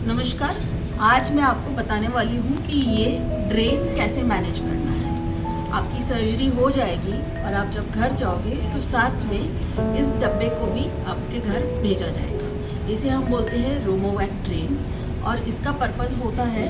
नमस्कार। आज मैं आपको बताने वाली हूँ कि ये ड्रेन कैसे मैनेज करना है। आपकी सर्जरी हो जाएगी और आप जब घर जाओगे तो साथ में इस डब्बे को भी आपके घर भेजा जाएगा। इसे हम बोलते हैं रोमोवैक ड्रेन और इसका पर्पज़ होता है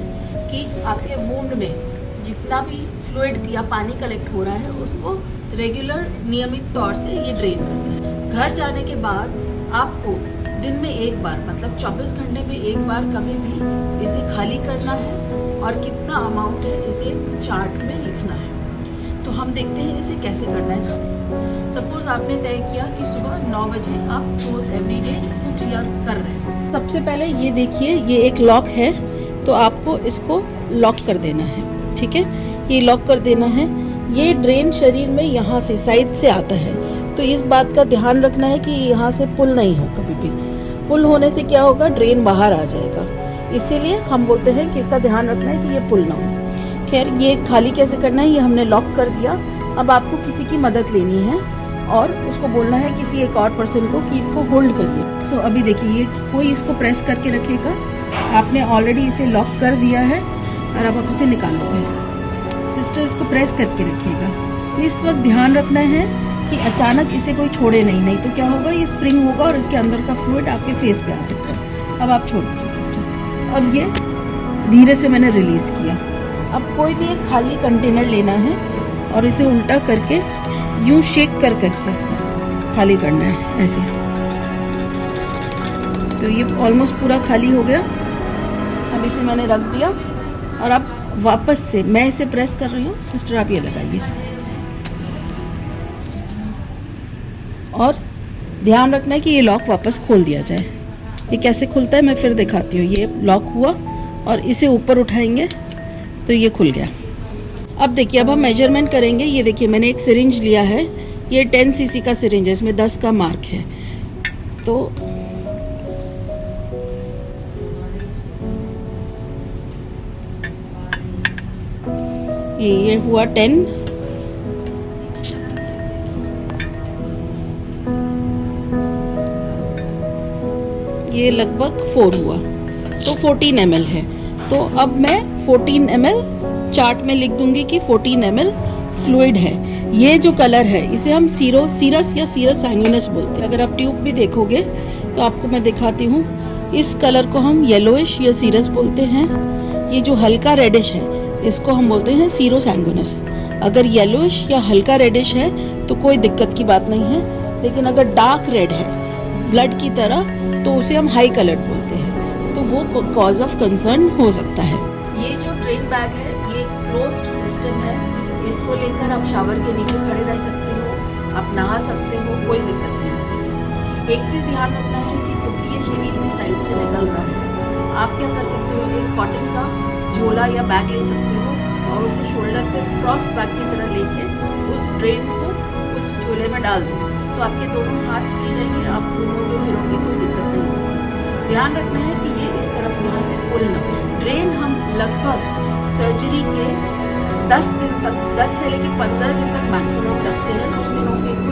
कि आपके वुंड में जितना भी फ्लूइड या पानी कलेक्ट हो रहा है उसको रेगुलर नियमित तौर से ये ड्रेन करता है। घर जाने के बाद आपको दिन में एक बार मतलब 24 घंटे में एक बार कभी भी इसे खाली करना है और कितना अमाउंट है इसे एक चार्ट में लिखना है। तो हम देखते हैं इसे कैसे करना है खाली। सपोज आपने तय किया कि सुबह 9 बजे आप रोज एवरीडे इसको क्लियर कर रहे हैं। सबसे पहले ये देखिए, ये एक लॉक है तो आपको इसको लॉक कर देना है। ठीक है, ये लॉक कर देना है। ये ड्रेन शरीर में यहाँ से साइड से आता है तो इस बात का ध्यान रखना है कि यहाँ से पुल नहीं हो। कभी भी पुल होने से क्या होगा, ड्रेन बाहर आ जाएगा। इसीलिए हम बोलते हैं कि इसका ध्यान रखना है कि ये पुल ना हो। खैर, ये खाली कैसे करना है ये हमने लॉक कर दिया। अब आपको किसी की मदद लेनी है और उसको बोलना है किसी एक और पर्सन को कि इसको होल्ड करिए। सो अभी देखिए, ये कोई इसको प्रेस करके रखेगा। आपने ऑलरेडी इसे लॉक कर दिया है और अब आप इसे निकालोगे। सिस्टर इसको प्रेस करके रखिएगा। इस वक्त ध्यान रखना है कि अचानक इसे कोई छोड़े नहीं तो क्या होगा, ये स्प्रिंग होगा और इसके अंदर का फ्लूइड आपके फेस पे आ सकता है। अब आप छोड़ दीजिए सिस्टर। अब ये धीरे से मैंने रिलीज किया। अब कोई भी एक खाली कंटेनर लेना है और इसे उल्टा करके यूं शेक करके खाली करना है ऐसे। तो ये ऑलमोस्ट पूरा खाली हो गया। अब इसे मैंने रख दिया और अब वापस से मैं इसे प्रेस कर रही हूँ। सिस्टर आप ये लगाइए और ध्यान रखना है कि ये लॉक वापस खोल दिया जाए। ये कैसे खुलता है मैं फिर दिखाती हूँ। ये लॉक हुआ और इसे ऊपर उठाएंगे तो ये खुल गया। अब देखिए, अब हम मेजरमेंट करेंगे। ये देखिए, मैंने एक सिरिंज लिया है। ये 10 सीसी का सिरिंज है, इसमें 10 का मार्क है। तो ये हुआ 10। ये लगभग 4 हुआ तो 14 ml है। तो अब मैं 14 ml चार्ट में लिख दूंगी कि 14 ml फ्लूइड है। ये जो कलर है इसे हम सीरस या सीरस सैंगुइनस बोलते हैं। अगर आप ट्यूब भी देखोगे तो आपको मैं दिखाती हूँ। इस कलर को हम येलोइश या सीरस बोलते हैं। ये जो हल्का रेडिश है इसको हम बोलते हैं सीरो सैंगुइनस। अगर येलोइश या हल्का रेडिश है तो कोई दिक्कत की बात नहीं है, लेकिन अगर डार्क रेड है ब्लड की तरह तो उसे हम हाई कलर्ड बोलते हैं, तो वो कॉज ऑफ कंसर्न हो सकता है। ये जो ड्रेन बैग है ये क्लोज्ड सिस्टम है। इसको लेकर आप शावर के नीचे खड़े रह सकते हो, आप नहा सकते हो, कोई दिक्कत नहीं होती। एक चीज़ ध्यान रखना है कि क्योंकि ये शरीर में साइड से निकल रहा है, आप क्या कर सकते हो, एक कॉटन का झोला या बैग ले सकते हो और उसे शोल्डर पे क्रॉस बैग की तरह लेके उस ड्रेन को उस झोले में डाल दो तो आपके दोनों हाथ फ्री रहेंगे। आप घूमोगे फिरोगे, कोई दिक्कत नहीं होगी। ध्यान रखना है कि ये इस तरफ से यहाँ से पुल ना। ड्रेन हम लगभग सर्जरी के 10 दिन तक, 10 से लेकर 15 दिन तक मैक्सिमम रखते हैं। कुछ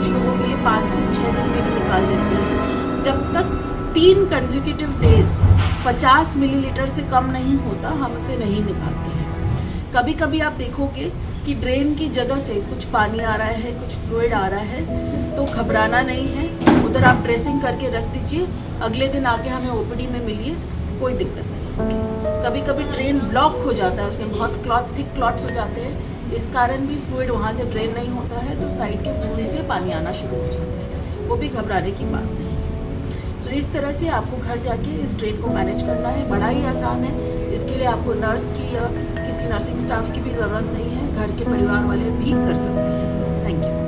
लोगों के लिए 5 से 6 दिन में भी निकाल देते हैं। जब तक 3 कंसेक्यूटिव डेज 50 मिलीलीटर से कम नहीं होता हम उसे नहीं निकालते हैं। कभी कभी आप देखोगे कि ड्रेन की जगह से कुछ पानी आ रहा है, कुछ फ्लूइड आ रहा है, तो घबराना नहीं है। उधर आप ड्रेसिंग करके रख दीजिए, अगले दिन आके हमें ओपीडी में मिलिए, कोई दिक्कत नहीं होगी। कभी कभी ड्रेन ब्लॉक हो जाता है, उसमें बहुत थिक क्लॉट्स हो जाते हैं, इस कारण भी फ्लूइड वहाँ से ड्रेन नहीं होता है तो साइड के वुंड से पानी आना शुरू हो जाता है। वो भी घबराने की बात नहीं है। सो इस तरह से आपको घर जाके इस ड्रेन को मैनेज करना है। बड़ा ही आसान है। इसके लिए आपको नर्स की या किसी नर्सिंग स्टाफ की भी ज़रूरत नहीं है, घर के परिवार वाले भी कर सकते हैं। Thank you.